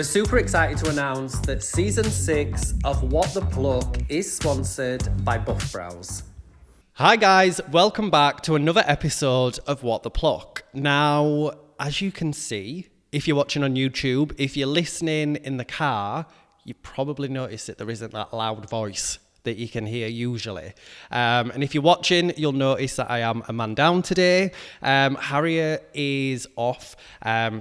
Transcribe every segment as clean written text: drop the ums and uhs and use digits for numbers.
We're super excited to announce that season 6 of What the Pluck is sponsored by Buff Brows. Hi guys, welcome back to another episode of What the Pluck. Now, as you can see, if you're watching on YouTube, if you're listening in the car, you probably noticed that there isn't that loud voice that you can hear usually. And if you're watching, you'll notice that I am a man down today. Harriet is off.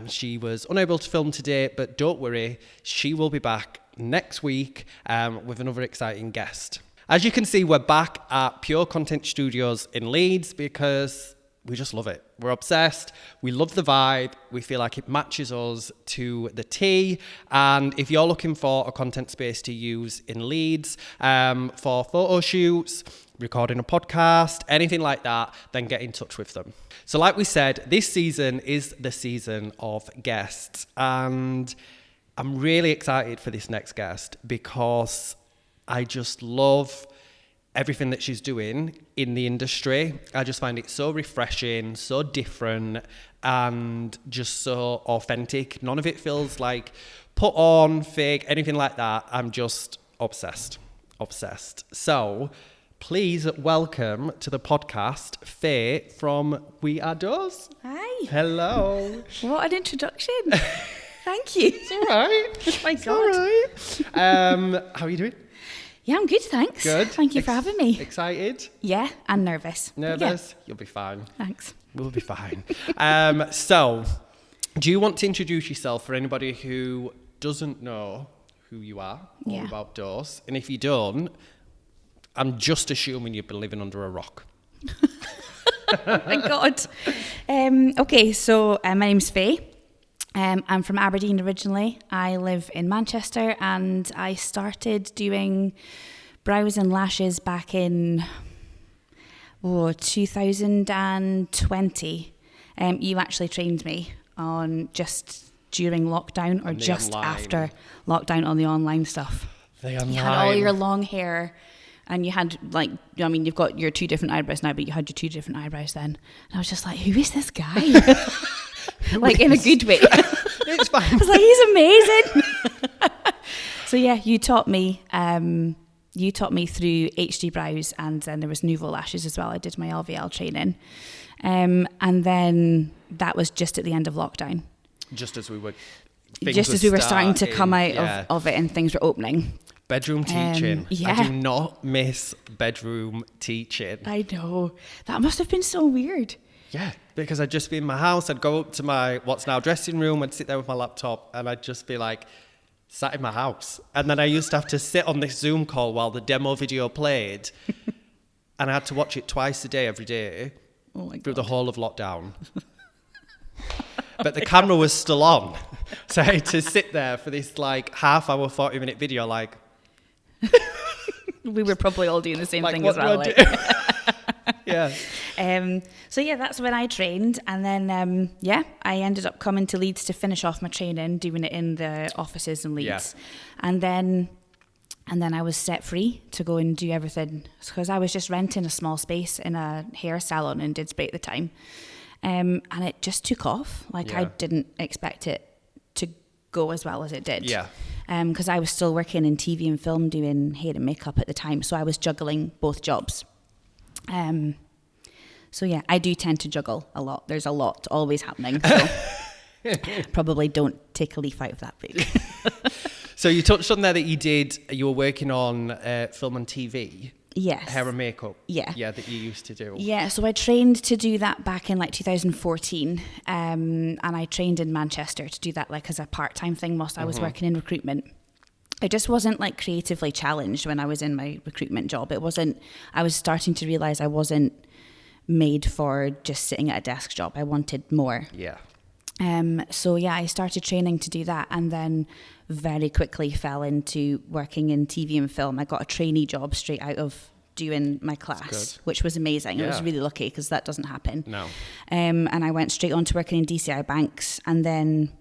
She was unable to film today, but don't worry, she will be back next week with another exciting guest. As you can see, we're back at Pure Content Studios in Leeds because we just love it. We're obsessed. We love the vibe. We feel like it matches us to the T. And if you're looking for a content space to use in Leeds for photo shoots, recording a podcast, anything like that, then get in touch with them. So like we said, this season is the season of guests. And I'm really excited for this next guest because I just love everything that she's doing in the industry. I just find it so refreshing, so different, and just so authentic. None of it feels like put on, fake, anything like that. I'm just obsessed. So please welcome to the podcast, Faye from We Are Doors. Hi. Hello. What an introduction. Thank you. It's all right. Oh my God. It's all right. How are you doing? Yeah, I'm good, thanks. Good. Thank you for having me. Excited? Yeah, and nervous. Nervous? Yeah. You'll be fine. Thanks. We'll be fine. So, do you want to introduce yourself for anybody who doesn't know who you are or about Doors? And if you don't, I'm just assuming you've been living under a rock. Oh my God. Okay, so my name's Faye. I'm from Aberdeen originally. I live in Manchester and I started doing brows and lashes back in 2020. You actually trained me on just during lockdown or just online. After lockdown on the online stuff. The online. You had all your long hair and you had you've got your 2 different eyebrows now, but you had your 2 different eyebrows then. And I was just like, who is this guy? Like in a good way. It's fine. I was like, he's amazing. So yeah, you taught me through HD brows, and then there was Nouveau lashes as well. I did my LVL training, and then that was just at the end of lockdown. Just as we were starting to come out of it and things were opening. Bedroom teaching. Yeah. I do not miss bedroom teaching. I know. That must have been so weird. Yeah, because I'd just be in my house, I'd go up to my what's now dressing room, I'd sit there with my laptop, and I'd just be like, sat in my house. And then I used to have to sit on this Zoom call while the demo video played, and I had to watch it twice a day, every day, through the whole of lockdown. But the camera was still on, so I had to sit there for this like half-hour, 40-minute video, like... We were probably all doing the same thing what as well. do I do? Yeah. So yeah, that's when I trained, and then I ended up coming to Leeds to finish off my training, doing it in the offices in Leeds, and then I was set free to go and do everything because I was just renting a small space in a hair salon in Didsbury at the time, and it just took off. I didn't expect it to go as well as it did. Yeah. Because I was still working in TV and film doing hair and makeup at the time, so I was juggling both jobs. So yeah, I do tend to juggle a lot. There's a lot always happening. So probably don't take a leaf out of that book. So you touched on there that you were working on film and TV. Yes. Hair and makeup. Yeah. Yeah, that you used to do. Yeah, so I trained to do that back in 2014. And I trained in Manchester to do that as a part-time thing whilst I was working in recruitment. I just wasn't creatively challenged when I was in my recruitment job. I was starting to realise I wasn't made for just sitting at a desk job. I wanted more. Yeah. So yeah, I started training to do that and then very quickly fell into working in TV and film. I got a trainee job straight out of doing my class, which was amazing. Yeah. I was really lucky because that doesn't happen. No. And I went straight on to working in DCI Banks, and then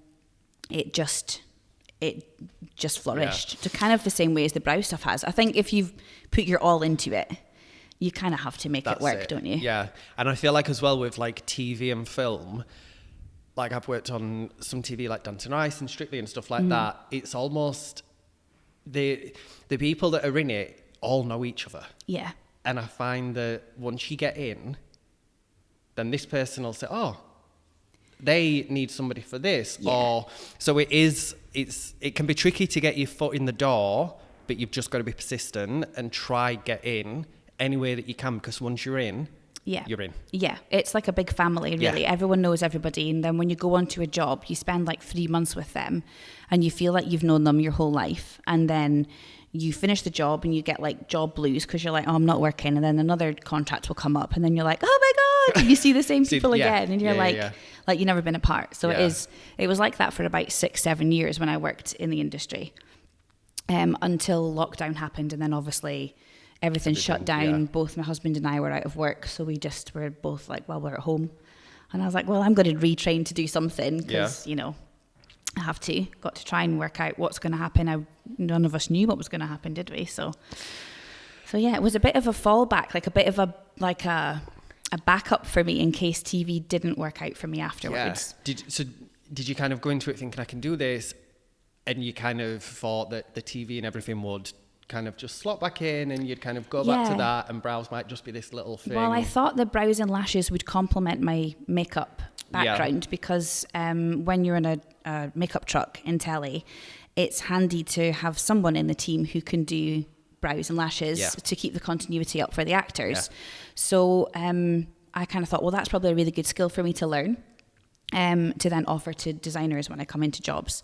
it just flourished to kind of the same way as the brow stuff has. I think if you've put your all into it, you kind of have to make it work, don't you? Yeah. And I feel like as well with like TV and film, like I've worked on some TV like Dancing Ice and Strictly and stuff like Mm. that. It's almost the people that are in it all know each other. Yeah. And I find that once you get in, then this person will say, oh, they need somebody for this. Yeah. Or so it can be tricky to get your foot in the door, but you've just got to be persistent and try get in any way that you can, because once you're in, Yeah. you're in. Yeah, it's like a big family, really. Yeah. Everyone knows everybody. And then when you go onto a job, you spend like 3 months with them and you feel like you've known them your whole life. And then you finish the job and you get like job blues because you're like, oh, I'm not working. And then another contract will come up and then you're like, oh my God. And you see the same people again. And you're like you've never been apart. So it was like that for about 6-7 years when I worked in the industry until lockdown happened. And then obviously everything shut down. Both my husband and I were out of work. So we just were both like, well, we're at home. And I was like, well, I'm going to retrain to do something because, you know, I have to. Got to try and work out what's going to happen. None of us knew what was going to happen, did we? So yeah, it was a bit of a fallback, like a bit of a backup for me in case TV didn't work out for me afterwards. Yeah. Did you kind of go into it thinking I can do this, and you kind of thought that the TV and everything would kind of just slot back in and you'd kind of go back to that, and brows might just be this little thing? Well, I thought the brows and lashes would complement my makeup background because when you're in a makeup truck in telly, it's handy to have someone in the team who can do brows and lashes to keep the continuity up for the actors. So I kind of thought, well, that's probably a really good skill for me to learn to then offer to designers when I come into jobs.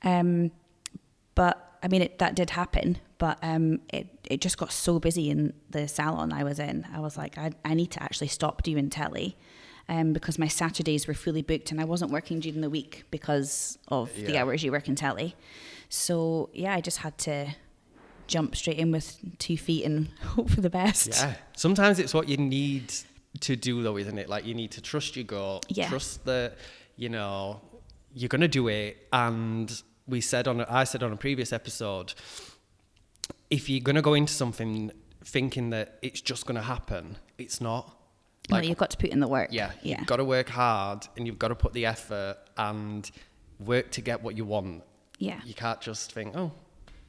But I mean, that did happen, but it just got so busy in the salon I was in. I was like, I need to actually stop doing telly because my Saturdays were fully booked and I wasn't working during the week because of the hours you work in telly. So yeah, I just had to jump straight in with 2 feet and hope for the best. Yeah, sometimes it's what you need to do though, isn't it? Like you need to trust your gut, trust that, you know, you're going to do it. And I said on a previous episode, if you're going to go into something thinking that it's just going to happen, it's not. Like, well, you've got to put in the work. Yeah, you've got to work hard and you've got to put the effort and work to get what you want. Yeah. You can't just think, oh.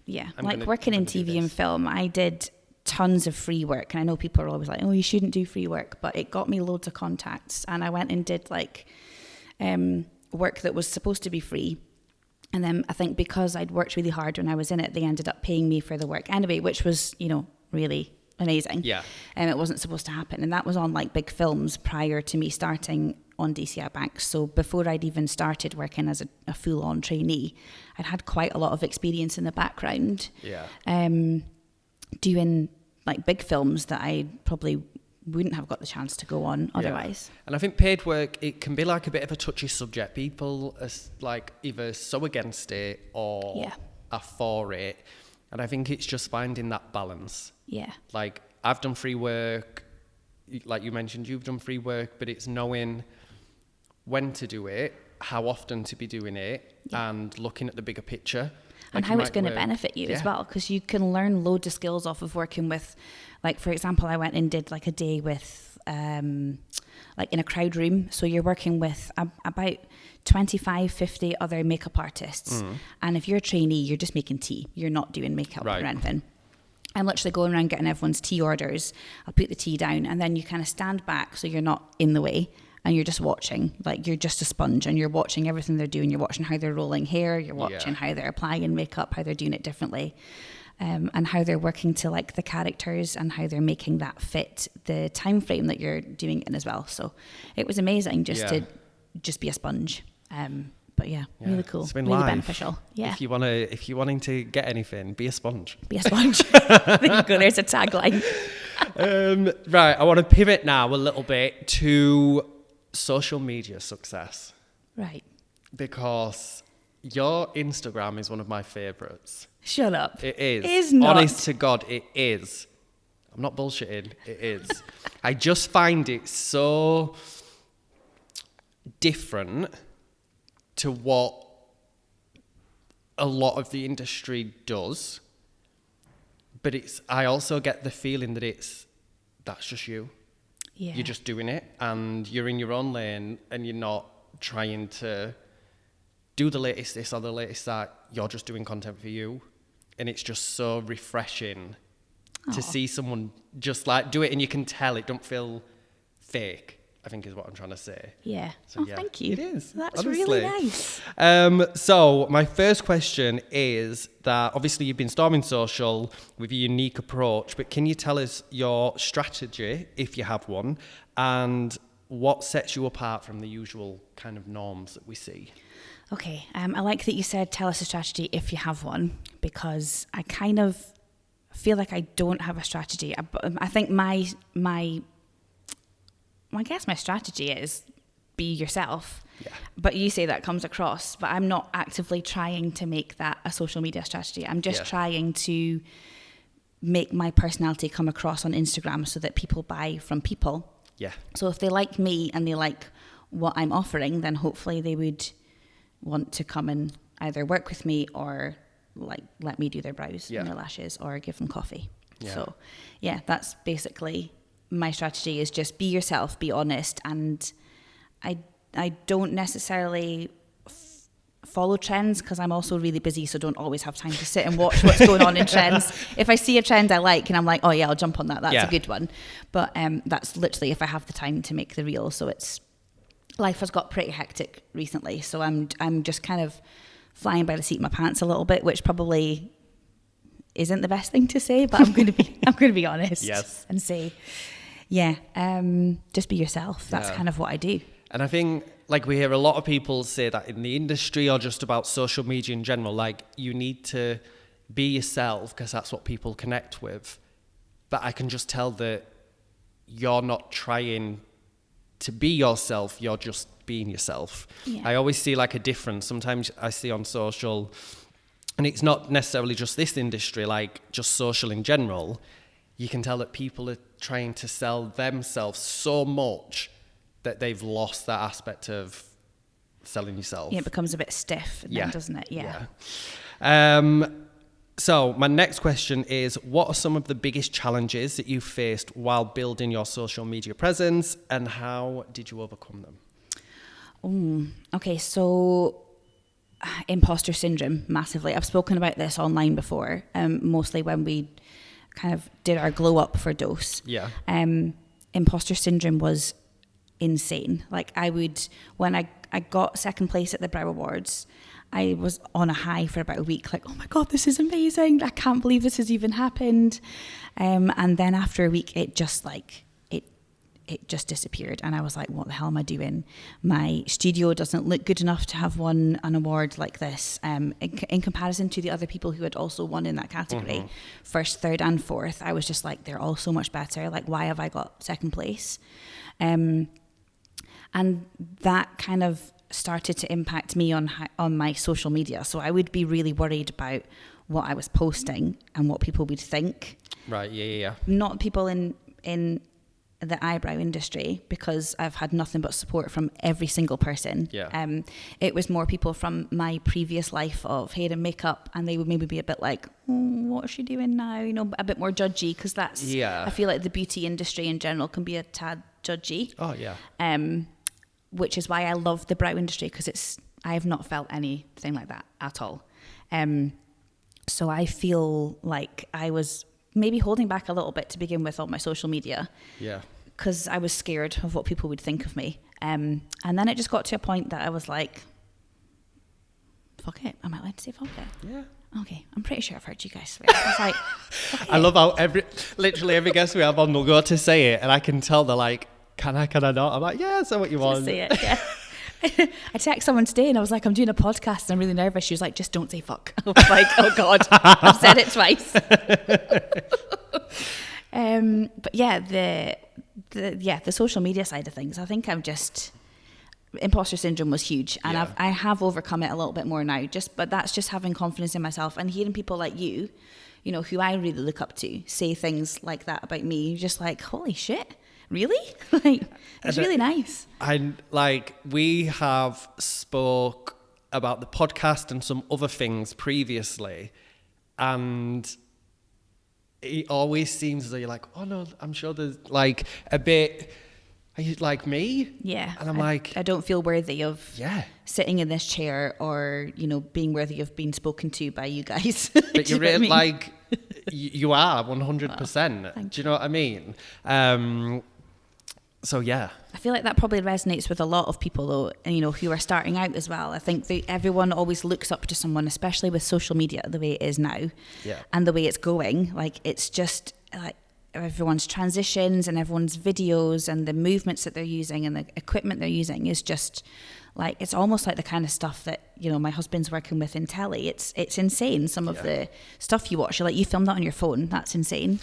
Yeah, like working in TV and film, I did tons of free work. And I know people are always like, oh, you shouldn't do free work. But it got me loads of contacts. And I went and did like work that was supposed to be free. And then I think because I'd worked really hard when I was in it, they ended up paying me for the work anyway, which was, you know, really amazing. Yeah. And it wasn't supposed to happen. And that was on like big films prior to me starting on DCI Banks. So before I'd even started working as a full-on trainee, I'd had quite a lot of experience in the background. Yeah. Doing like big films that I probably wouldn't have got the chance to go on otherwise. Yeah. And I think paid work, it can be like a bit of a touchy subject. People are like either so against it or are for it. And I think it's just finding that balance. Yeah. Like I've done free work, like you mentioned, you've done free work, but it's knowing when to do it, how often to be doing it, and looking at the bigger picture. And how it's going to benefit you as well, because you can learn loads of skills off of working with, like, for example, I went and did like a day with, like in a crowd room. So you're working with about 25, 50 other makeup artists. And if you're a trainee, you're just making tea. You're not doing makeup or anything. I'm literally going around getting everyone's tea orders. I'll put the tea down and then you kind of stand back so you're not in the way. And you're just watching, like you're just a sponge and you're watching everything they're doing. You're watching how they're rolling hair. You're watching how they're applying makeup, how they're doing it differently, and how they're working to like the characters and how they're making that fit the time frame that you're doing it in as well. So it was amazing just to just be a sponge. But really cool, really beneficial. Yeah. If you're wanting to get anything, be a sponge. Be a sponge. There you go. There's a tagline. Right. I want to pivot now a little bit to social media success. Right. Because your Instagram is one of my favorites. Shut up. It is. It is not. Honest to God, it is. I'm not bullshitting. It is. I just find it so different to what a lot of the industry does. But I also get the feeling that that's just you. Yeah. You're just doing it and you're in your own lane and you're not trying to do the latest this or the latest that. You're just doing content for you. And it's just so refreshing to see someone just like do it, and you can tell it don't feel fake, I think is what I'm trying to say. Yeah. So, Thank you. It is. That's honestly really nice. So my first question is that obviously you've been storming social with a unique approach, but can you tell us your strategy, if you have one, and what sets you apart from the usual kind of norms that we see? Okay, I like that you said tell us a strategy if you have one, because I kind of feel like I don't have a strategy. I think my strategy is be yourself. Yeah. But you say that comes across, but I'm not actively trying to make that a social media strategy. I'm just trying to make my personality come across on Instagram so that people buy from people. Yeah. So if they like me and they like what I'm offering, then hopefully they would want to come and either work with me or like let me do their brows and their lashes or give them coffee. Yeah. So yeah, that's basically my strategy, is just be yourself, be honest. And I don't necessarily follow trends because I'm also really busy, so don't always have time to sit and watch what's going on in trends. If I see a trend I like and I'm like, oh yeah, I'll jump on that, that's a good one. But that's literally if I have the time to make the reel. So life has got pretty hectic recently, so I'm just kind of flying by the seat of my pants a little bit, which probably isn't the best thing to say, but I'm going to be honest and say, just be yourself. That's kind of what I do. And I think like we hear a lot of people say that in the industry or just about social media in general, like you need to be yourself because that's what people connect with. But I can just tell that you're not trying to be yourself, you're just being yourself. Yeah. I always see like a difference. Sometimes I see on social, and it's not necessarily just this industry, like just social in general, you can tell that people are trying to sell themselves so much that they've lost that aspect of selling yourself. Yeah, it becomes a bit stiff then, doesn't it? Yeah. So my next question is, what are some of the biggest challenges that you faced while building your social media presence, and how did you overcome them? Okay, so imposter syndrome, massively. I've spoken about this online before, mostly when we kind of did our glow up for Dose. Yeah. Imposter syndrome was insane. Like when I got second place at the Brow Awards, I was on a high for about a week, like, oh my God, this is amazing. I can't believe this has even happened. And then after a week, it just disappeared. And I was like, what the hell am I doing? My studio doesn't look good enough to have won an award like this. In comparison to the other people who had also won in that category, first, third and fourth, I was just like, they're all so much better. Like, why have I got second place? And that kind of started to impact me on my social media. So I would be really worried about what I was posting and what people would think. Right, yeah. Not people in the eyebrow industry, because I've had nothing but support from every single person. Yeah. It was more people from my previous life of hair and makeup, and they would maybe be a bit like, what is she doing now? You know, a bit more judgy, because I feel like the beauty industry in general can be a tad judgy. Oh, yeah. Which is why I love the brow industry, because I have not felt anything like that at all. So I feel like I was maybe holding back a little bit to begin with on my social media. Yeah. Because I was scared of what people would think of me. And then it just got to a point that I was like, fuck it. Am I allowed to say fuck it? Yeah. Okay, I'm pretty sure I've heard you guys swear. I was like, okay. I love how literally every guest we have on will go to say it, and I can tell they're like, can I not? I'm like, yeah, say what you want. Just say it, yeah. I texted someone today and I was like, I'm doing a podcast and I'm really nervous. She was like, just don't say fuck. I was like, oh God, I've said it twice. But yeah, the social media side of things, I think imposter syndrome was huge, and I have overcome it a little bit more now. But that's just having confidence in myself and hearing people like you know, who I really look up to, say things like that about me. You're just like, holy shit. Really? Like, it's really nice. We have spoke about the podcast and some other things previously, and it always seems as though you're like, oh no, I'm sure there's like a bit are you like me? Yeah. And I'm like, I don't feel worthy of sitting in this chair or, you know, being worthy of being spoken to by you guys. But you're really, like, you are 100%. Oh, do you know what I mean? So, yeah. I feel like that probably resonates with a lot of people, though, you know, who are starting out as well. I think everyone always looks up to someone, especially with social media the way it is now and the way it's going. Like, it's just like everyone's transitions and everyone's videos and the movements that they're using and the equipment they're using is just like, it's almost like the kind of stuff that, you know, my husband's working with in telly. It's insane. Some of the stuff you watch, you're like, you filmed that on your phone. That's insane.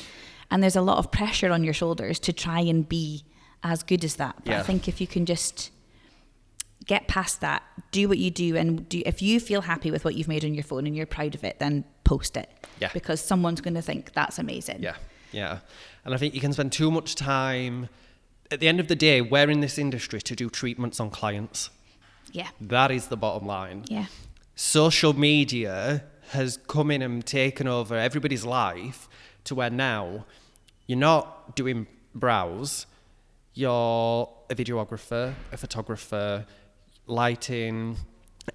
And there's a lot of pressure on your shoulders to try and be as good as that. But I think if you can just get past that, do what you do, and if you feel happy with what you've made on your phone and you're proud of it, then post it. Yeah. Because someone's going to think that's amazing. Yeah. Yeah. And I think you can spend too much time, at the end of the day, we're in this industry to do treatments on clients. Yeah. That is the bottom line. Yeah. Social media has come in and taken over everybody's life to where now you're not doing brows, you're a videographer, a photographer, lighting,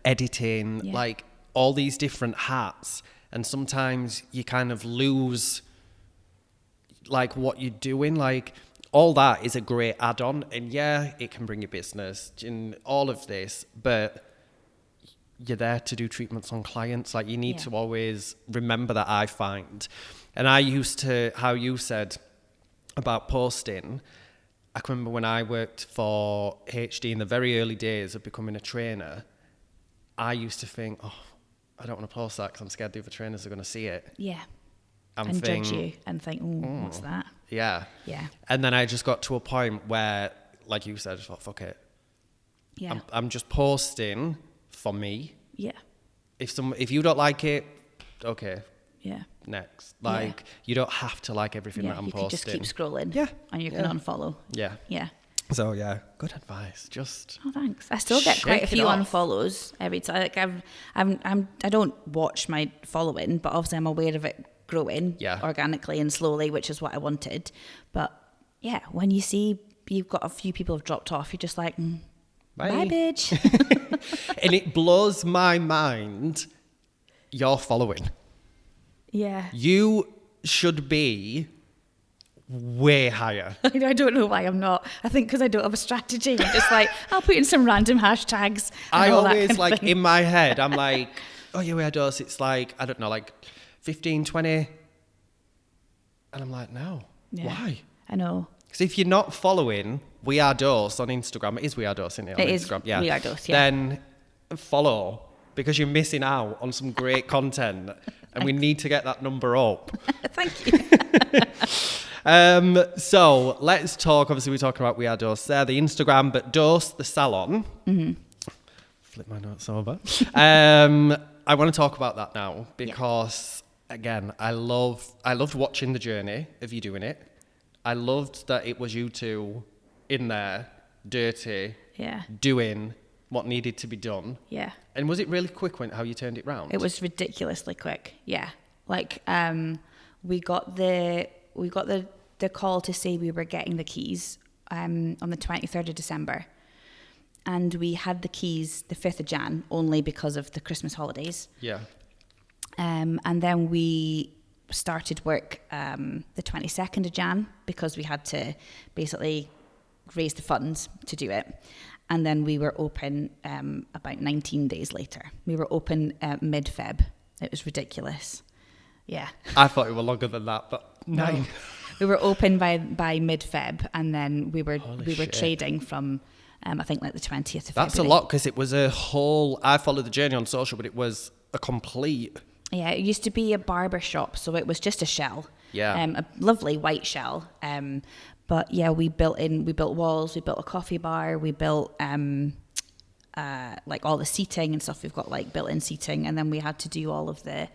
editing, like all these different hats. And sometimes you kind of lose like what you're doing. Like all that is a great add-on, and it can bring you business in all of this, but you're there to do treatments on clients. Like you need to always remember that, I find. And I used to, how you said about posting, I can remember when I worked for HD in the very early days of becoming a trainer, I used to think, I don't want to post that because I'm scared the other trainers are going to see it. Yeah. And judge you and think, what's that? Yeah. Yeah. And then I just got to a point where, like you said, I just thought, fuck it. Yeah. I'm just posting for me. Yeah. If you don't like it, okay. Yeah. Next. Like, you don't have to like everything that I'm posting. You can just keep scrolling. Yeah. And you can unfollow. Yeah. Yeah. So, good advice. Just. Oh, thanks. I still get quite a few unfollows every time. Like I don't watch my following, but obviously I'm aware of it growing organically and slowly, which is what I wanted. But yeah, when you see you've got a few people have dropped off, you're just like, bye bitch. And it blows my mind, you're following. Yeah. You should be way higher. I don't know why I'm not. I think because I don't have a strategy. I'm just like, I'll put in some random hashtags. I always like in my head, I'm like, oh yeah, we are dose. It's like, I don't know, like 15, 20. And I'm like, no. Yeah, why? I know. Because if you're not following We Are Dose on Instagram, it is We Are Dose, isn't it? It Instagram? is We Are Dose, yeah. Then follow, because you're missing out on some great content. And we need to get that number up. Thank you. So let's talk. Obviously, we're talking about We Are Dose there, the Instagram, but Dose, the salon. Mm-hmm. Flip my notes over. I want to talk about that now because, again, I loved watching the journey of you doing it. I loved that it was you two in there, dirty, doing what needed to be done. Yeah. And was it really quick how you turned it round? It was ridiculously quick. Yeah. Like we got the call to say we were getting the keys on the 23rd of December. And we had the keys the 5th of Jan only because of the Christmas holidays. Yeah. And then we started work the 22nd of Jan because we had to basically raise the funds to do it. And then we were open about 19 days later. We were open mid-Feb. It was ridiculous. Yeah. I thought it was longer than that, but no. We were open by mid-Feb, and then we were trading from I think like the 20th of February. That's a lot because it was a whole. I followed the journey on social, but it was a complete. Yeah, it used to be a barber shop, so it was just a shell. Yeah. A lovely white shell. But yeah, we built walls, we built a coffee bar, we built like all the seating and stuff. We've got like built-in seating, and then we had to do all the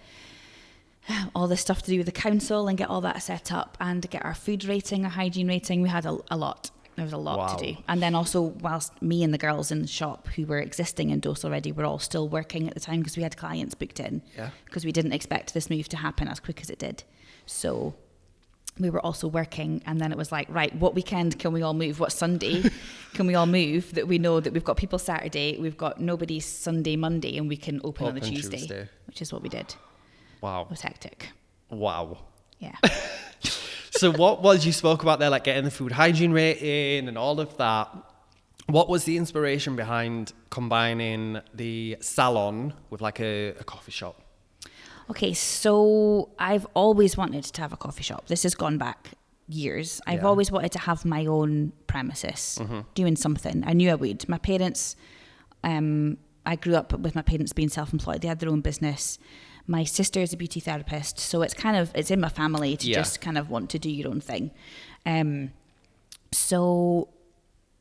stuff to do with the council and get all that set up and get our food rating, our hygiene rating. We had a lot. There was a lot to do. And then also, whilst me and the girls in the shop who were existing in Dose already were all still working at the time because we had clients booked in. Yeah. Because we didn't expect this move to happen as quick as it did. So we were also working, and then it was like, right, what weekend can we all move? What Sunday can we all move that we know that we've got people Saturday, we've got nobody Sunday, Monday, and we can open on the Tuesday, which is what we did. Wow. It was hectic. Wow. Yeah. So what was, you spoke about there, like getting the food hygiene rating and all of that. What was the inspiration behind combining the salon with like a coffee shop? Okay, so I've always wanted to have a coffee shop. This has gone back years. I've always wanted to have my own premises, doing something. I knew I would. My parents, I grew up with my parents being self-employed. They had their own business. My sister is a beauty therapist, so it's in my family to just kind of want to do your own thing. So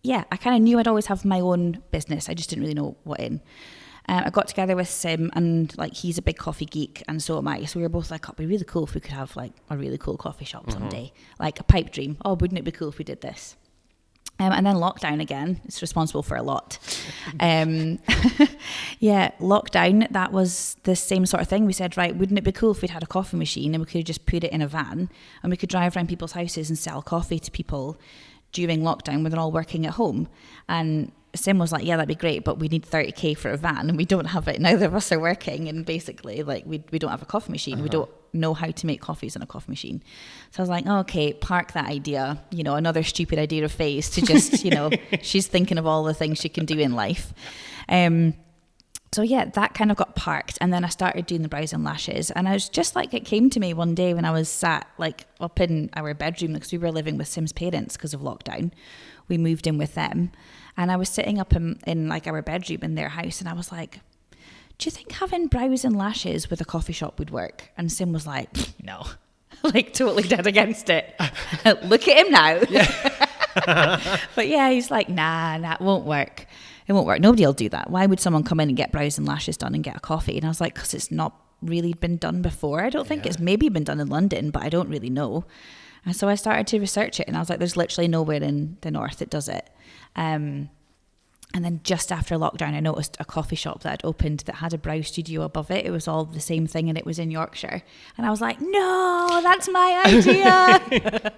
yeah, I kind of knew I'd always have my own business. I just didn't really know what in. I got together with Sim, and like he's a big coffee geek, and so am I. So we were both like, oh, it'd be really cool if we could have like a really cool coffee shop someday, like a pipe dream. Oh, wouldn't it be cool if we did this? And then lockdown again. It's responsible for a lot. Yeah, lockdown. That was the same sort of thing. We said, right, wouldn't it be cool if we'd had a coffee machine and we could just put it in a van and we could drive around people's houses and sell coffee to people during lockdown when they're all working at home. And Sim was like, yeah, that'd be great, but we need 30k for a van and we don't have it. Neither of us are working, and basically like we don't have a coffee machine. We don't know how to make coffees in a coffee machine. So I was like, oh, okay, park that idea. You know, another stupid idea of Faye's to just, you know, she's thinking of all the things she can do in life. So yeah, that kind of got parked, and then I started doing the brows and lashes, and I was just like, it came to me one day when I was sat like up in our bedroom, because we were living with Sim's parents because of lockdown. We moved in with them, and I was sitting up in like our bedroom in their house, and I was like, do you think having brows and lashes with a coffee shop would work? And Sim was like, no, like totally dead against it. Look at him now. Yeah. But yeah, he's like, nah, it won't work. It won't work. Nobody will do that. Why would someone come in and get brows and lashes done and get a coffee? And I was like, because it's not really been done before. I don't think it's maybe been done in London, but I don't really know. And so I started to research it, and I was like, there's literally nowhere in the north that does it. And then just after lockdown, I noticed a coffee shop that had opened that had a brow studio above it. It was all the same thing, and it was in Yorkshire. And I was like, no, that's my idea.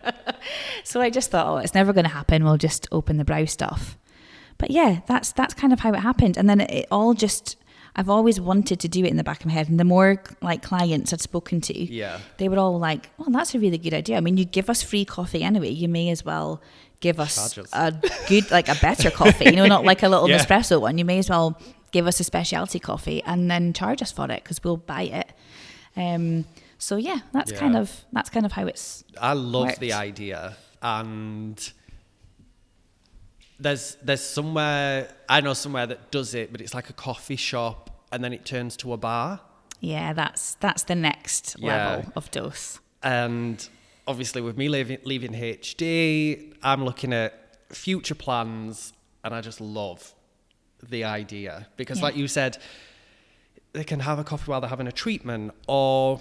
So I just thought, oh, it's never going to happen. We'll just open the brow stuff. But yeah, that's kind of how it happened. And then it all just, I've always wanted to do it in the back of my head. And the more like clients I'd spoken to, they were all like, well, that's a really good idea. I mean, you give us free coffee anyway. You may as well give us a good, like a better coffee, you know, not like a little Nespresso one. You may as well give us a specialty coffee and then charge us for it because we'll buy it. So yeah, that's kind of how it's I love worked. the idea. And there's somewhere, I know somewhere that does it, but it's like a coffee shop and then it turns to a bar. Yeah, that's the next level of dose. And obviously with me leaving HD, I'm looking at future plans, and I just love the idea because like you said, they can have a coffee while they're having a treatment. Or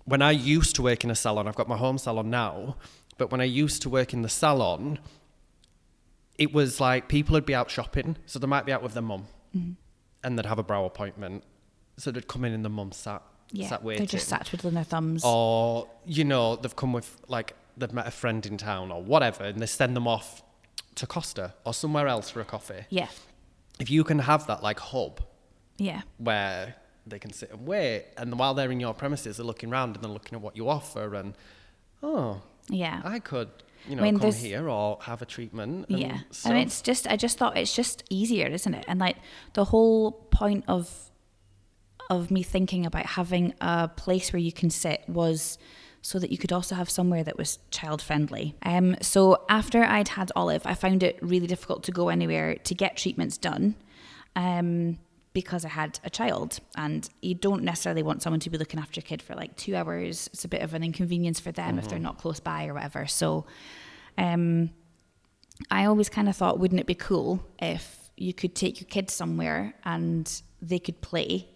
when I used to work in a salon, I've got my home salon now, but when I used to work in the salon, it was like people would be out shopping. So they might be out with their mum and they'd have a brow appointment. So they'd come in and the mum sat waiting. They just sat twiddling their thumbs. Or, you know, they've come with, like, they've met a friend in town or whatever, and they send them off to Costa or somewhere else for a coffee. Yeah. If you can have that, like, hub where they can sit and wait, and while they're in your premises, they're looking around and they're looking at what you offer, and, I could, you know, come here or have a treatment. And and I just thought it's just easier, isn't it? And, like, the whole point of me thinking about having a place where you can sit was so that you could also have somewhere that was child friendly. So after I'd had Olive, I found it really difficult to go anywhere to get treatments done because I had a child, and you don't necessarily want someone to be looking after your kid for like 2 hours. It's a bit of an inconvenience for them if they're not close by or whatever. So I always kind of thought, wouldn't it be cool if you could take your kids somewhere and they could play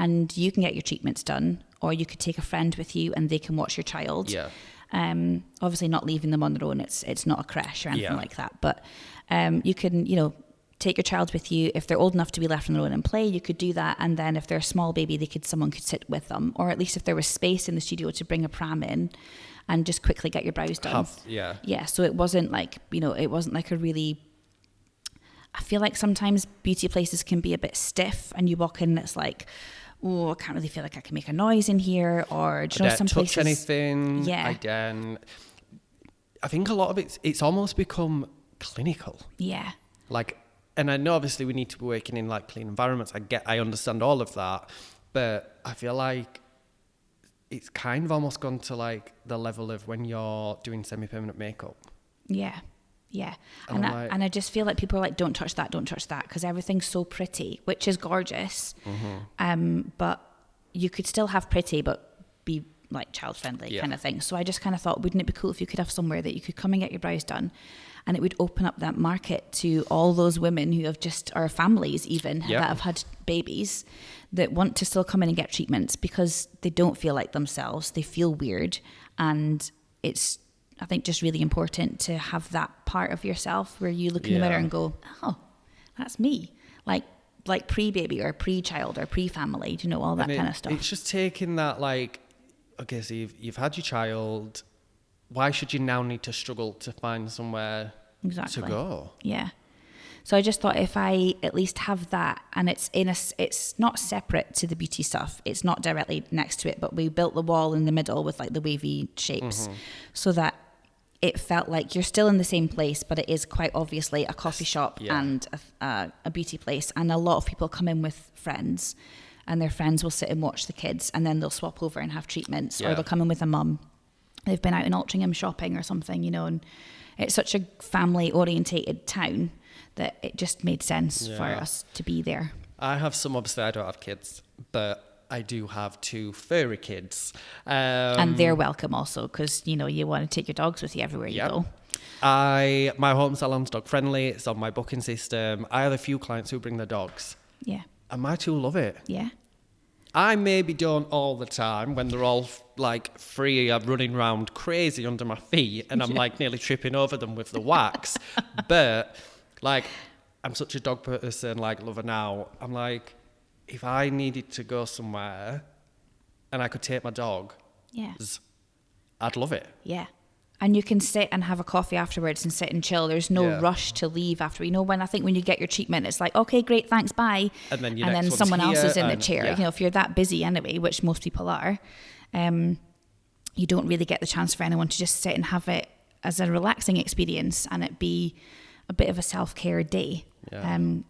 and you can get your treatments done, or you could take a friend with you and they can watch your child. Yeah. Obviously not leaving them on their own. It's not a creche or anything like that. But you can, you know, take your child with you. If they're old enough to be left on their own and play, you could do that. And then if they're a small baby, someone could sit with them. Or at least if there was space in the studio to bring a pram in and just quickly get your brows done. Yeah, so it wasn't like, it wasn't like a really... I feel like sometimes beauty places can be a bit stiff, and you walk in and it's like, oh, I can't really feel like I can make a noise in here, or do you know, some places... touch anything. Yeah. I think a lot of it's almost become clinical. Yeah. Like, and I know obviously we need to be working in like clean environments. I understand all of that, but I feel like it's kind of almost gone to like the level of when you're doing semi-permanent makeup. Yeah. And I just feel like people are like, don't touch that, because everything's so pretty, which is gorgeous. But you could still have pretty, but be like child friendly kind of thing. So I just kind of thought, wouldn't it be cool if you could have somewhere that you could come and get your brows done, and it would open up that market to all those women who have just, or families even, that have had babies, that want to still come in and get treatments because they don't feel like themselves, they feel weird, and it's, I think, just really important to have that part of yourself where you look in the mirror and go, oh, that's me. Like pre-baby or pre-child or pre-family, do you know, all that kind of stuff. It's just taking that, like, okay, so you've had your child. Why should you now need to struggle to find somewhere to go? Yeah. So I just thought, if I at least have that, and it's not separate to the beauty stuff. It's not directly next to it, but we built the wall in the middle with like the wavy shapes, so that it felt like you're still in the same place, but it is quite obviously a coffee shop and a beauty place. And a lot of people come in with friends, and their friends will sit and watch the kids, and then they'll swap over and have treatments, or they'll come in with a mum. They've been out in Altrincham shopping or something, and it's such a family orientated town that it just made sense for us to be there. I have some, obviously I don't have kids, but I do have 2 furry kids. And they're welcome also, because, you want to take your dogs with you everywhere you go. My home salon's dog friendly. It's on my booking system. I have a few clients who bring their dogs. Yeah. And my 2 love it. Yeah. I maybe don't all the time when they're all like free, I'm running around crazy under my feet, and I'm like nearly tripping over them with the wax. But like, I'm such a dog person, like lover now. I'm like, if I needed to go somewhere and I could take my dog, I'd love it. Yeah. And you can sit and have a coffee afterwards and sit and chill. There's no rush to leave after. When you get your treatment, it's like, okay, great, thanks, bye. And then, someone else is in the chair. If you're that busy anyway, which most people are, you don't really get the chance for anyone to just sit and have it as a relaxing experience, and it be a bit of a self-care day.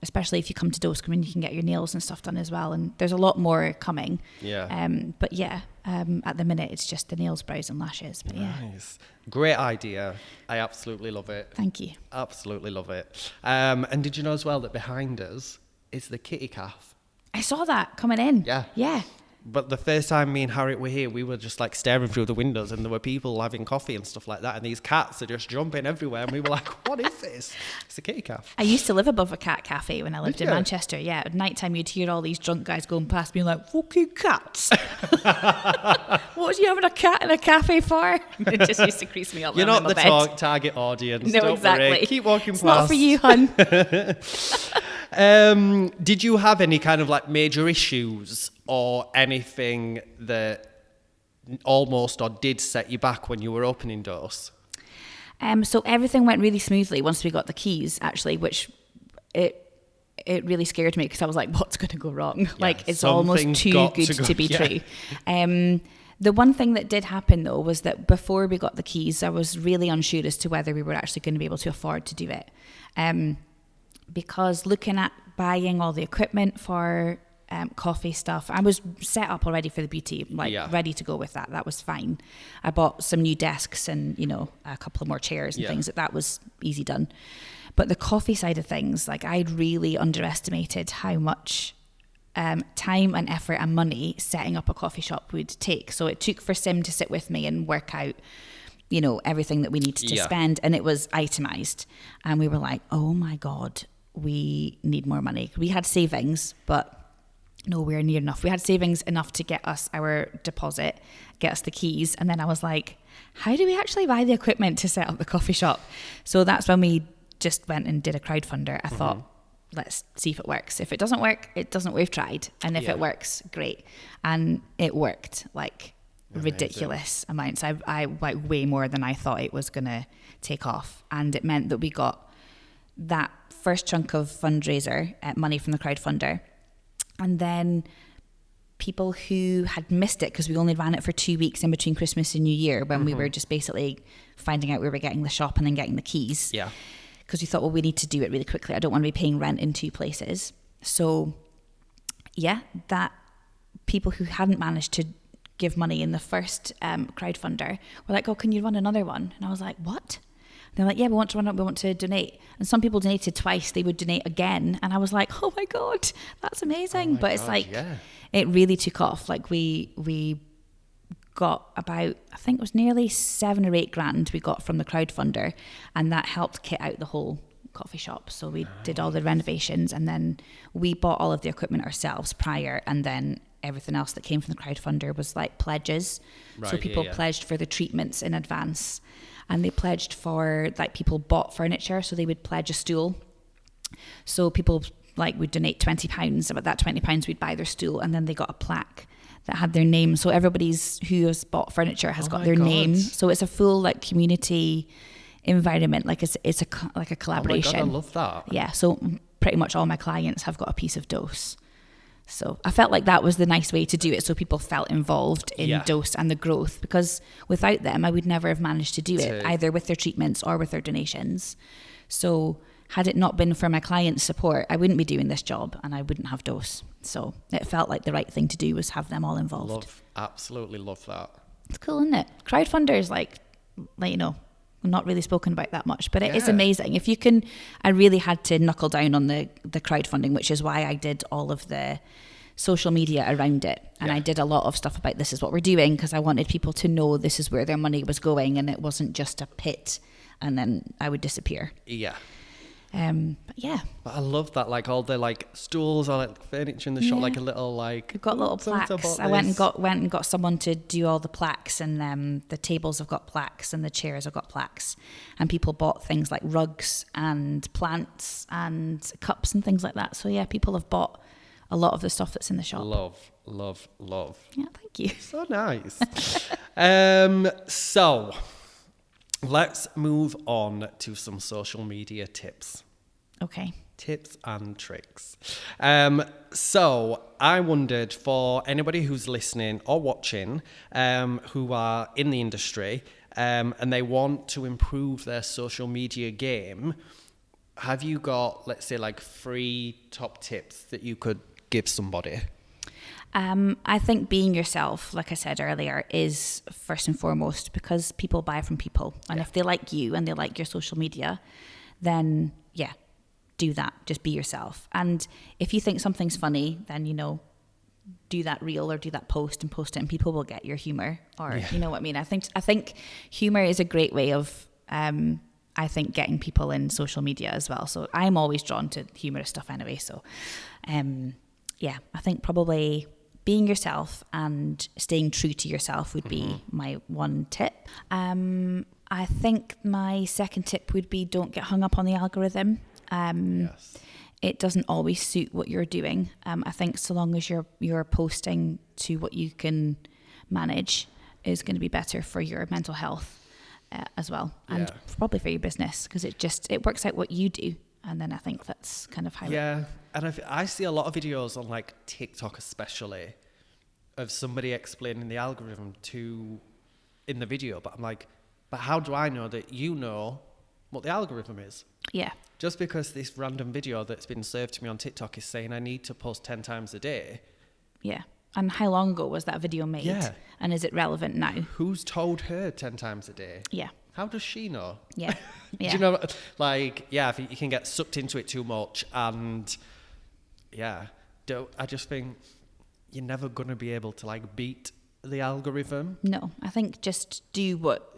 Especially if you come to Doscombe, and you can get your nails and stuff done as well, and there's a lot more coming. At the minute it's just the nails, brows and lashes. But nice. Great idea. I absolutely love it. Thank you. Absolutely love it. And did you know as well that behind us is the kitty calf? I saw that coming in. Yeah. But the first time me and Harriet were here, we were just like staring through the windows, and there were people having coffee and stuff like that, and these cats are just jumping everywhere, and we were like, what is this? It's a kitty calf. I used to live above a cat cafe when I lived in Manchester. At night time you'd hear all these drunk guys going past being like, fucking cats. What are you having a cat in a cafe for? It just used to crease me up. You're not the target audience. No, don't exactly. Worry. Keep walking it's past. Not for you, hun. Did you have any kind of like major issues or anything that almost or did set you back when you were opening doors? So everything went really smoothly once we got the keys, actually, which it really scared me, because I was like, what's going to go wrong? It's almost too good to be true. The one thing that did happen, though, was that before we got the keys, I was really unsure as to whether we were actually going to be able to afford to do it. Because looking at buying all the equipment for coffee stuff, I was set up already for the beauty, ready to go with that. That was fine. I bought some new desks and, a couple of more chairs and things. That was easy done. But the coffee side of things, I'd really underestimated how much time and effort and money setting up a coffee shop would take. So it took for Sim to sit with me and work out, everything that we needed to spend, and it was itemized. And we were like, oh my God, we need more money. We had savings, but nowhere near enough. We had savings enough to get us our deposit, get us the keys. And then I was like, how do we actually buy the equipment to set up the coffee shop? So that's when we just went and did a crowdfunder. I thought, let's see if it works. If it doesn't work, it doesn't. We've tried. And if it works, great. And it worked. ridiculous amounts. I like way more than I thought it was going to take off. And it meant that we got that first chunk of fundraiser money from the crowdfunder. And then people who had missed it, because we only ran it for 2 weeks in between Christmas and New Year, when we were just basically finding out we were getting the shop and then getting the keys. Yeah. Because we thought, well, we need to do it really quickly. I don't want to be paying rent in 2 places. So, yeah, that people who hadn't managed to give money in the first crowdfunder were like, oh, can you run another one? And I was like, what? They're like, yeah, we want to donate. And some people donated twice. They would donate again. And I was like, oh my God, that's amazing. But it's like, it really took off. Like we got about, I think it was nearly 7 or 8 grand we got from the crowdfunder, and that helped kit out the whole coffee shop. So we did all the renovations, and then we bought all of the equipment ourselves prior, and then everything else that came from the crowdfunder was like pledges. So people pledged for the treatments in advance, and they pledged for, like, people bought furniture, so they would pledge a stool. So people like would donate £20, about that £20 we'd buy their stool, and then they got a plaque that had their name. So everybody's who has bought furniture has got their name. So it's a full like community environment. Like it's like a collaboration. Oh my God, I love that. Yeah. So pretty much all my clients have got a piece of Dose. So I felt like that was the nice way to do it. So people felt involved in Dose and the growth, because without them, I would never have managed to do it, either with their treatments or with their donations. So had it not been for my clients' support, I wouldn't be doing this job, and I wouldn't have Dose. So it felt like the right thing to do was have them all involved. Absolutely love that. It's cool, isn't it? Crowdfunder is like, you know, not really spoken about that much, but it is amazing. If you can, I really had to knuckle down on the crowdfunding, which is why I did all of the social media around it. And I did a lot of stuff about this is what we're doing, because I wanted people to know this is where their money was going, and it wasn't just a pit and then I would disappear. Yeah. But I love that, like all the like stools or like furniture in the shop, like a little like we've got little plaques. I went and got someone to do all the plaques, and the tables have got plaques and the chairs have got plaques, and people bought things like rugs and plants and cups and things like that. So yeah, people have bought a lot of the stuff that's in the shop. Love. Yeah, thank you. So nice. So let's move on to some social media tips. Okay. Tips and tricks. So I wondered, for anybody who's listening or watching, who are in the industry, and they want to improve their social media game, have you got, let's say, like 3 top tips that you could give somebody? I think being yourself, like I said earlier, is first and foremost, because people buy from people. And if they like you and they like your social media, then do that. Just be yourself. And if you think something's funny, then, you know, do that reel or do that post and post it, and people will get your humor, or you know what I mean? I think humor is a great way of, I think, getting people in social media as well. So I'm always drawn to humorous stuff anyway. So, I think probably being yourself and staying true to yourself would be my one tip. I think my second tip would be, don't get hung up on the algorithm. It doesn't always suit what you're doing. I think so long as you're posting to what you can manage is going to be better for your mental health as well, and probably for your business, because it works out what you do. And then I think that's kind of how. Yeah, and I see a lot of videos on like TikTok especially of somebody explaining the algorithm in the video, but I'm like, but how do I know that you know what the algorithm is? Yeah. Just because this random video that's been served to me on TikTok is saying I need to post 10 times a day. Yeah. And how long ago was that video made? Yeah. And is it relevant now? Who's told her 10 times a day? Yeah. How does she know? Yeah. Do you know, like, if you can get sucked into it too much, and I just think you're never going to be able to like beat the algorithm. No, I think just do you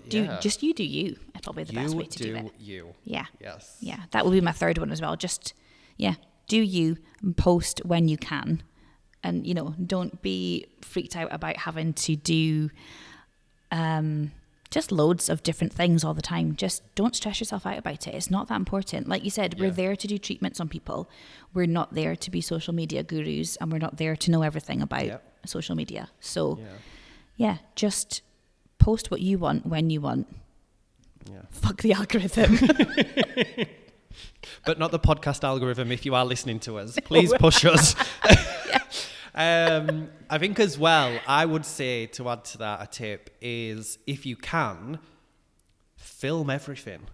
do you. It's probably the best way to do it. You. Yeah. Yes. Yeah. That will be my third one as well. Just, do you, and post when you can. And, you know, don't be freaked out about having to do just loads of different things all the time. Just don't stress yourself out about it. It's not that important. Like you said, we're there to do treatments on people. We're not there to be social media gurus, and we're not there to know everything about social media. So, Yeah, just post what you want when you want. Yeah. Fuck the algorithm. But not the podcast algorithm. If you are listening to us, please push us. I think as well, I would say, to add to that, a tip is, if you can, film everything.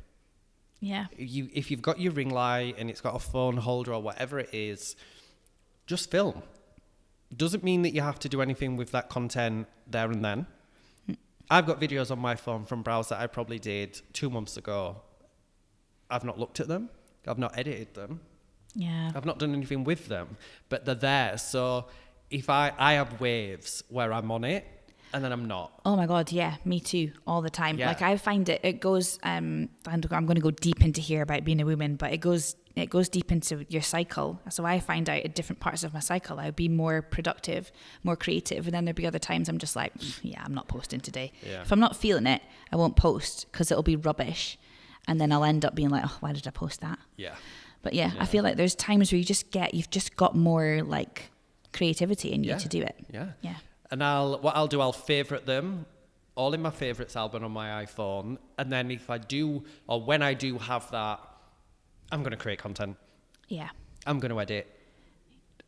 Yeah. If you've got your ring light and it's got a phone holder or whatever it is, just film. Doesn't mean that you have to do anything with that content there and then. I've got videos on my phone from browse that I probably did 2 months ago. I've not looked at them. I've not edited them. Yeah. I've not done anything with them, but they're there. So if I have waves where I'm on it and then I'm not. Oh my God, yeah, me too, all the time. Yeah. Like I find it goes, I'm going to go deep into here about being a woman, but it goes deep into your cycle. So I find out at different parts of my cycle, I'll be more productive, more creative. And then there'll be other times I'm just like, yeah, I'm not posting today. Yeah. If I'm not feeling it, I won't post because it'll be rubbish. And then I'll end up being like, oh, why did I post that? Yeah. But yeah, I feel like there's times where you've just got more like creativity in you to do it. Yeah. Yeah. And I'll favourite them all in my favourites album on my iPhone. And then if I do, or when I do have that, I'm going to create content. Yeah. I'm going to edit.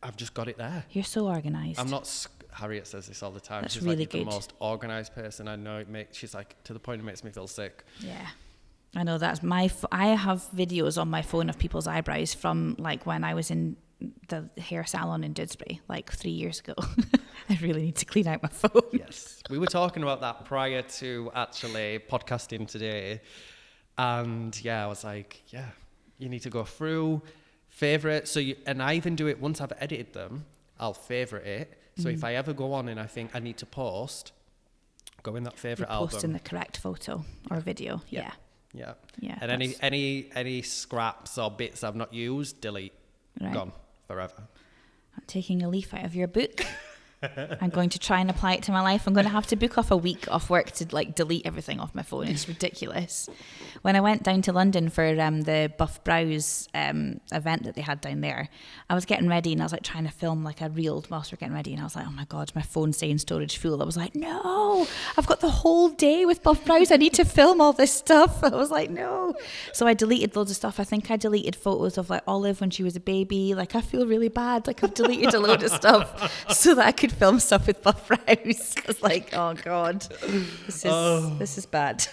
I've just got it there. You're so organised. I'm not, Harriet says this all the time. That's She's really like, you're good. the most organised person I know. She's like, to the point it makes me feel sick. Yeah. I know that's I have videos on my phone of people's eyebrows from like when I was in the hair salon in Didsbury like 3 years ago. I really need to clean out my phone. Yes. We were talking about that prior to actually podcasting today. And yeah, I was like, yeah, you need to go through, favourite. And I even do it once I've edited them, I'll favourite it. So if I ever go on and I think I need to post, go in that favourite album. Post in the correct photo or video. Yeah. Yeah. Yeah. And any scraps or bits I've not used, delete. Right. Gone forever. I'm taking a leaf out of your book. I'm going to try and apply it to my life. I'm going to have to book off a week off work to like delete everything off my phone. It's ridiculous. When I went down to London for the Buff Brows event that they had down there, I was getting ready and I was like trying to film like a reel whilst we're getting ready, and I was like, oh my God, my phone's saying storage full. I was like, no, I've got the whole day with Buff Brows. I need to film all this stuff. I was like, no. So I deleted loads of stuff. I think I deleted photos of like Olive when she was a baby. Like I feel really bad. Like I've deleted a load of stuff so that I could film stuff with Buff Brows. I was like, oh God, this is bad.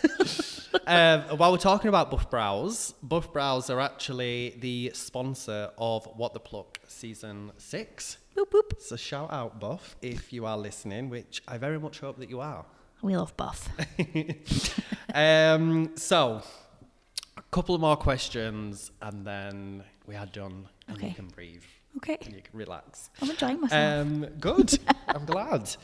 While we're talking about Buff Brows are actually the sponsor of What the Pluck Season 6. Boop, boop. So shout out, Buff, if you are listening, which I very much hope that you are. We love Buff. So, a couple of more questions and then we are done and Okay. you can breathe. Okay. And you can relax. I'm enjoying myself. Good. I'm glad.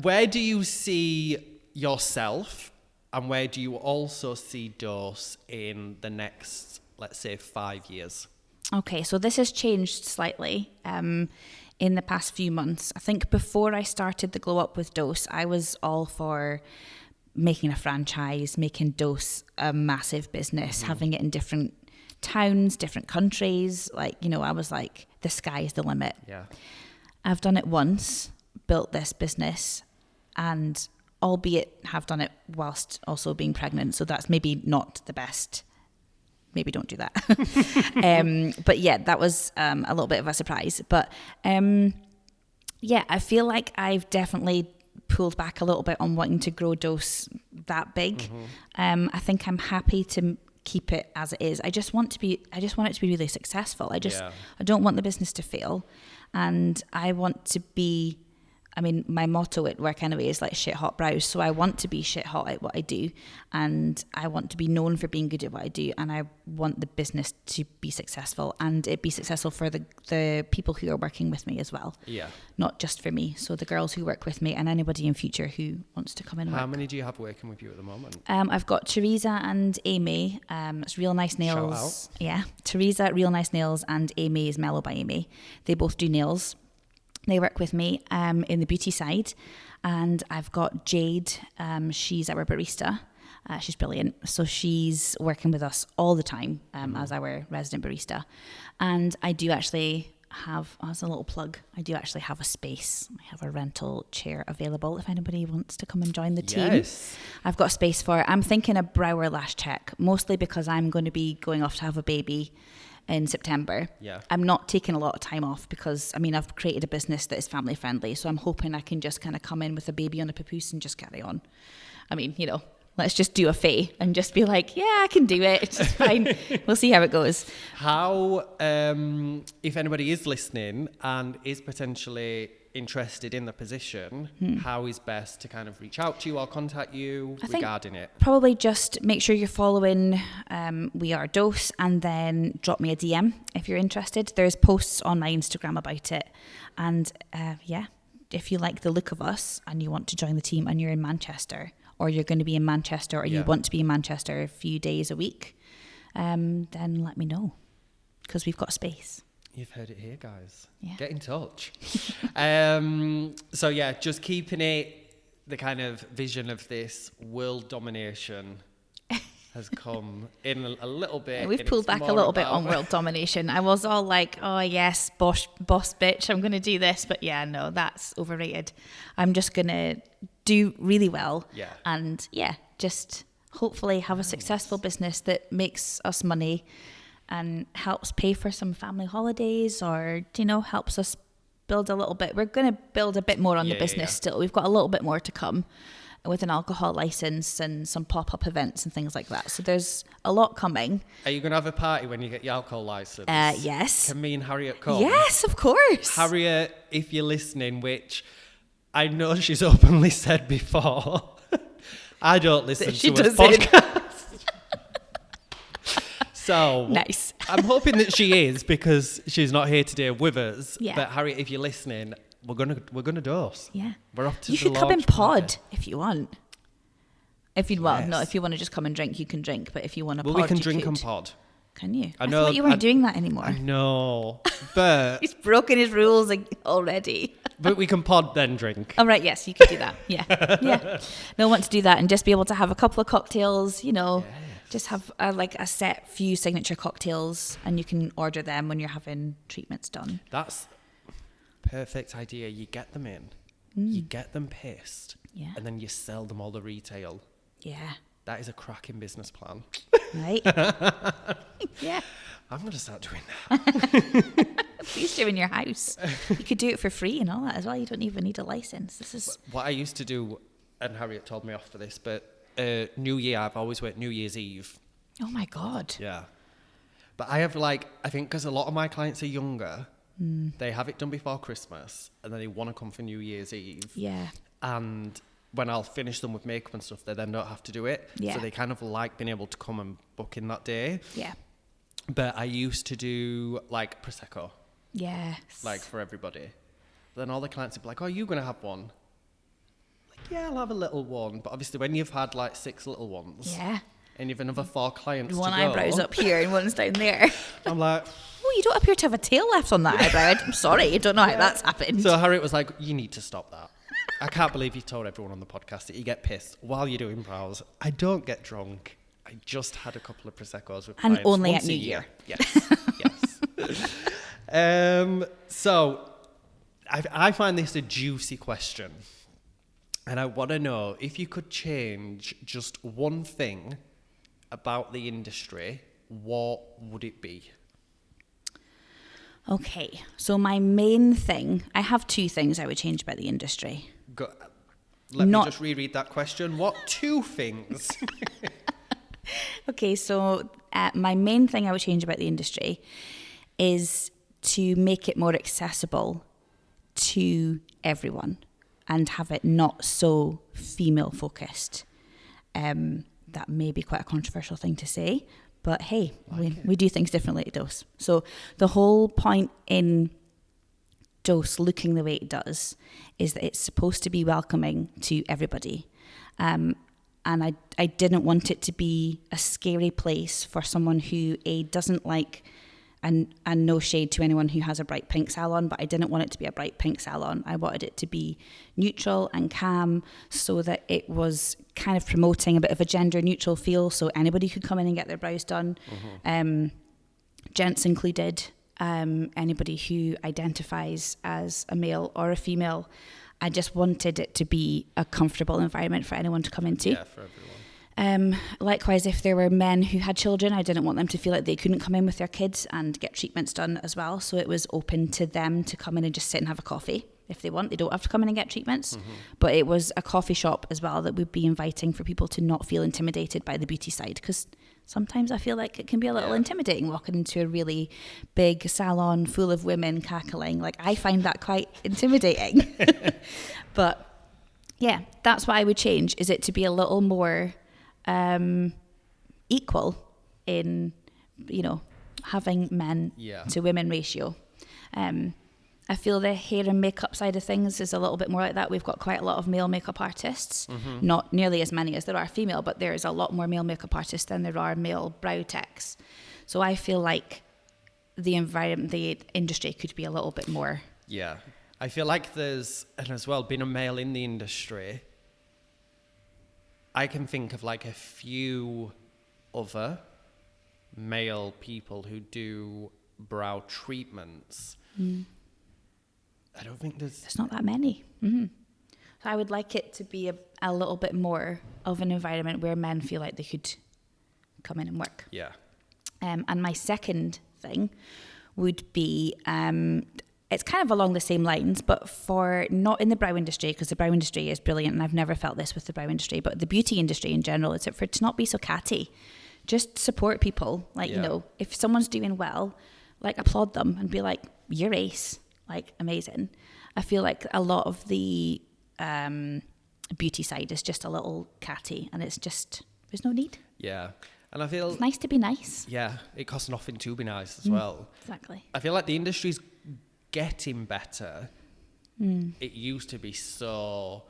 Where do you see yourself and where do you also see Dose in the next, let's say, 5 years? Okay, so this has changed slightly in the past few months. I think before I started the Glow Up with Dose, I was all for making a franchise, making Dose a massive business, having it in different towns, different countries. Like, you know, I was like, the sky is the limit. Yeah. I've done it once, built this business, and albeit have done it whilst also being pregnant. So that's maybe not the best. Maybe don't do that. But yeah, that was a little bit of a surprise. But yeah, I feel like I've definitely pulled back a little bit on wanting to grow Dose that big. I think I'm happy to keep it as it is. I just want it to be really successful. I don't want the business to fail, and I want to be, I mean, my motto at work anyway is like shit hot brows. So I want to be shit hot at what I do, and I want to be known for being good at what I do, and I want the business to be successful and it be successful for the people who are working with me as well. Yeah. Not just for me. So the girls who work with me and anybody in future who wants to come in and work. How many do you have working with you at the moment? I've got Teresa and Amy. It's Real Nice Nails. Shout out. Yeah. Teresa, Real Nice Nails, and Amy is Mellow by Amy. They both do nails. They work with me in the beauty side. And I've got Jade. She's our barista. She's brilliant. So she's working with us all the time as our resident barista. And I do actually have, as a little plug, I do actually have a space. I have a rental chair available if anybody wants to come and join the team. Yes. I've got space for it. I'm thinking a brower lash check, mostly because I'm going to be going off to have a baby in September. Yeah. I'm not taking a lot of time off because, I mean, I've created a business that is family friendly. So I'm hoping I can just kind of come in with a baby on a papoose and just carry on. I mean, you know, let's just do a Faye and just be like, yeah, I can do it. It's just fine. We'll see how it goes. How, if anybody is listening and is potentially interested in the position, how is best to kind of reach out to you or contact you regarding it? Probably just make sure you're following We Are Dose, and then drop me a DM if you're interested. There's posts on my Instagram about it. And if you like the look of us and you want to join the team and you're in Manchester, or you're going to be in Manchester, or you want to be in Manchester a few days a week, then let me know, because we've got space. You've heard it here, guys. Yeah. Get in touch. So yeah, just keeping it, the kind of vision of this world domination has come in a little bit. We've pulled back a little bit on world domination. I was all like, oh yes, boss bitch, I'm going to do this. But yeah, no, that's overrated. I'm just going to do really well. Yeah. And yeah, just hopefully have a successful business that makes us money and helps pay for some family holidays, or, you know, helps us build a little bit. We're going to build a bit more on the business still. We've got a little bit more to come with an alcohol license and some pop-up events and things like that. So there's a lot coming. Are you going to have a party when you get your alcohol license? Yes. Can me and Harriet come? Yes, of course. Harriet, if you're listening, which I know she's openly said before, I don't listen to her podcast. So nice. I'm hoping that she is, because she's not here today with us. Yeah. But Harriet, if you're listening, we're gonna dose. Yeah. We're off to you the should come in launch pod party. if you want. If you if you want to just come and drink, you can drink. But if you want to pod, we can you drink could. and pod. Can you? I know. Thought you weren't doing that anymore. I know, but He's broken his rules already. but we can pod then drink. Oh, right, yes, you could do that. Yeah. Yeah. No, I want to do that and just be able to have a couple of cocktails, you know, just have a set few signature cocktails, and you can order them when you're having treatments done. That's perfect idea. You get them in, you get them pissed, and then you sell them all the retail. Yeah. That is a cracking business plan. Right? Yeah. I'm going to start doing that. Please do in your house. You could do it for free and all that as well. You don't even need a license. This is what I used to do, and Harriet told me off for this, but New Year, I've always worked New Year's Eve. Oh my God. Yeah. But I have I think because a lot of my clients are younger, they have it done before Christmas, and then they want to come for New Year's Eve. Yeah. And when I'll finish them with makeup and stuff, they then don't have to do it. Yeah. So they kind of like being able to come and book in that day. Yeah. But I used to do Prosecco. Yes. For everybody. But then all the clients would be like, oh, are you going to have one? Yeah, I'll have a little one. But obviously when you've had 6 little ones. Yeah. And you've another 4 clients One to go. eyebrow's up here and one's down there. I'm like... Oh, you don't appear to have a tail left on that eyebrow. I'm sorry, I don't know how that's happened. So Harriet was like, you need to stop that. I can't believe you told everyone on the podcast that you get pissed while you're doing brows. I don't get drunk. I just had a couple of Proseccos with and clients only once at New a Year. Yes, yes. So I find this a juicy question. And I want to know, if you could change just one thing about the industry, what would it be? Okay, so my main thing, I have 2 things I would change about the industry. Let me just reread that question. What 2 things? Okay, so my main thing I would change about the industry is to make it more accessible to everyone and have it not so female focused. That may be quite a controversial thing to say, but hey, we do things differently at Dose. So the whole point in Dose looking the way it does is that it's supposed to be welcoming to everybody. And I didn't want it to be a scary place for someone who doesn't like, and no shade to anyone who has a bright pink salon, but I didn't want it to be a bright pink salon. I wanted it to be neutral and calm so that it was kind of promoting a bit of a gender neutral feel, so anybody could come in and get their brows done, gents included. anybody who identifies as a male or a female. I just wanted it to be a comfortable environment for anyone to come into. Yeah, for everyone. Likewise, if there were men who had children, I didn't want them to feel like they couldn't come in with their kids and get treatments done as well. So it was open to them to come in and just sit and have a coffee if they want. They don't have to come in and get treatments. But it was a coffee shop as well that would be inviting for people to not feel intimidated by the beauty side, because sometimes I feel like it can be a little intimidating walking into a really big salon full of women cackling. Like, I find that quite intimidating. But yeah, that's what I would change, is it to be a little more equal in, having men to women ratio. I feel the hair and makeup side of things is a little bit more like that. We've got quite a lot of male makeup artists, not nearly as many as there are female, but there is a lot more male makeup artists than there are male brow techs. So I feel like the industry could be a little bit more. Yeah. I feel like there's, and as well, being a male in the industry, I can think of like a few other male people who do brow treatments. I don't think there's not that many. So I would like it to be a little bit more of an environment where men feel like they could come in and work. Yeah. And my second thing would be, it's kind of along the same lines, but for not in the brow industry, because the brow industry is brilliant and I've never felt this with the brow industry, but the beauty industry in general, it's for it to not be so catty. Just support people. Like, if someone's doing well, like, applaud them and be like, you're ace, like, amazing. I feel like a lot of the beauty side is just a little catty, and it's just, there's no need. Yeah. And I feel it's nice to be nice. Yeah. It costs nothing to be nice as well. Exactly. I feel like the industry's getting better. It used to be so,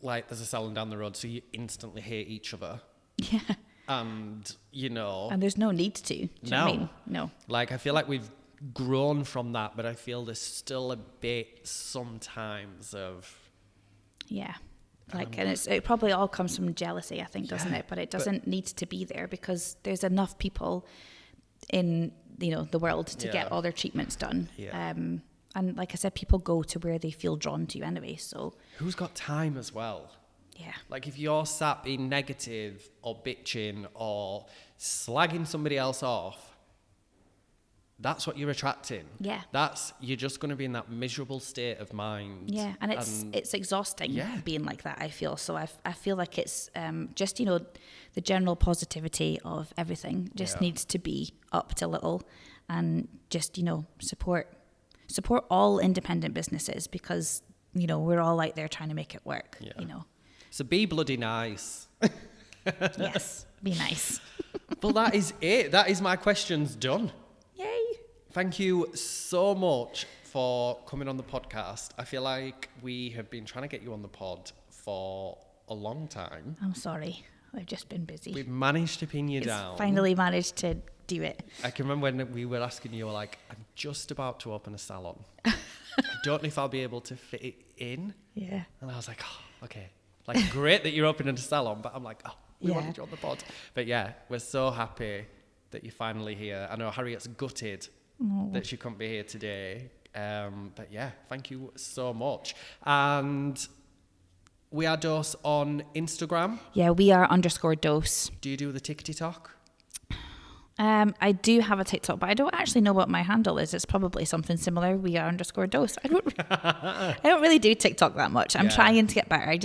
like, there's a salon down the road, so you instantly hate each other. Yeah. And, And there's no need to. Do you know what I mean? No. Like, I feel like we've grown from that, but I feel there's still a bit sometimes of... Yeah. Like, and it probably all comes from jealousy, I think, doesn't it? But it doesn't need to be there, because there's enough people in, the world to get all their treatments done. Yeah. And like I said, people go to where they feel drawn to anyway, so... Who's got time as well? Yeah. Like, if you're sat being negative or bitching or slagging somebody else off, that's what you're attracting. Yeah. You're just going to be in that miserable state of mind. Yeah, and it's exhausting being like that, I feel. So I feel like it's just, the general positivity of everything just needs to be upped a little, and just, support all independent businesses, because, we're all out there trying to make it work, So be bloody nice. Yes, be nice. Well, that is it. That is my questions done. Yay. Thank you so much for coming on the podcast. I feel like we have been trying to get you on the pod for a long time. I'm sorry. I've just been busy. We've managed to pin you down. Finally managed to do it. I can remember when we were asking you, like, I'm just about to open a salon. I don't know if I'll be able to fit it in. Yeah. And I was like, oh, okay. Like, great that you're opening a salon, but I'm like, oh, we wanted you on the pod. But yeah, we're so happy that you're finally here. I know Harriet's gutted that she couldn't be here today. But yeah, thank you so much. And we are Dose on Instagram. Yeah, we are _Dose. Do you do the TikTok? I do have a TikTok, but I don't actually know what my handle is. It's probably something similar. We are _Dose. I don't really do TikTok that much. I'm trying to get better. I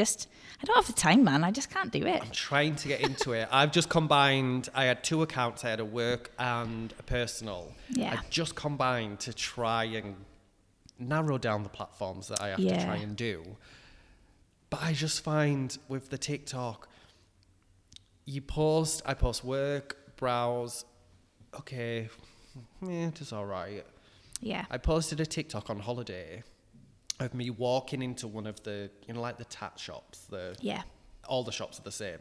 don't have the time, man. I just can't do it. I'm trying to get into it. I've just combined, I had 2 accounts. I had a work and a personal. Yeah. I just combined to try and narrow down the platforms that I have to try and do. But I just find with the TikTok, I post work, browse, okay, it's all right. Yeah. I posted a TikTok on holiday of me walking into one of the, like the tat shops. All the shops are the same.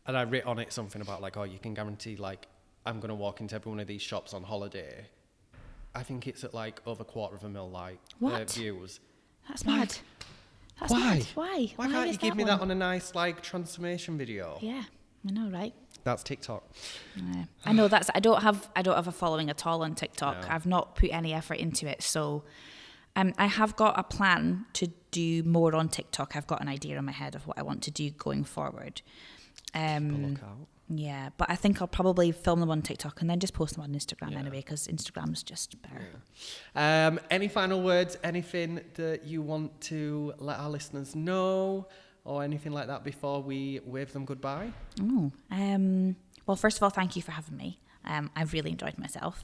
And I writ on it something about like, oh, you can guarantee like, I'm going to walk into every one of these shops on holiday. I think it's at like over 250,000 like views. That's mad. Why? Mad. Why? Why can't you give me that on a nice like transformation video? Yeah, I know, right? That's TikTok. I know I don't have a following at all on TikTok. No. I've not put any effort into it. So I have got a plan to do more on TikTok. I've got an idea in my head of what I want to do going forward. Keep a lookout. Yeah, but I think I'll probably film them on TikTok and then just post them on Instagram anyway, because Instagram's just better. Yeah. Any final words? Anything that you want to let our listeners know, or anything like that before we wave them goodbye? Well, first of all, thank you for having me. I've really enjoyed myself.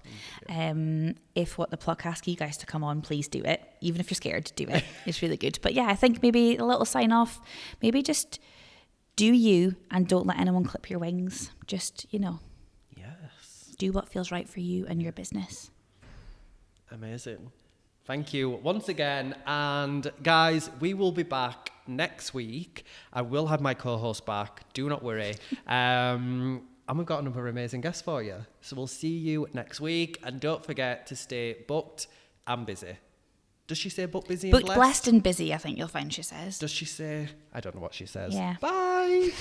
If What the Pluck ask you guys to come on, please do it. Even if you're scared, do it. It's really good. But yeah, I think maybe a little sign off. Maybe just do you and don't let anyone clip your wings. Just, Yes. do what feels right for you and your business. Amazing. Thank you once again. And guys, we will be back next week. I will have my co-host back. Do not worry. And we've got another amazing guest for you. So we'll see you next week. And don't forget to stay booked and busy. Does she say booked, busy, and Booked, blessed? blessed and busy, I think you'll find she says. Does she say? I don't know what she says. Yeah. Bye.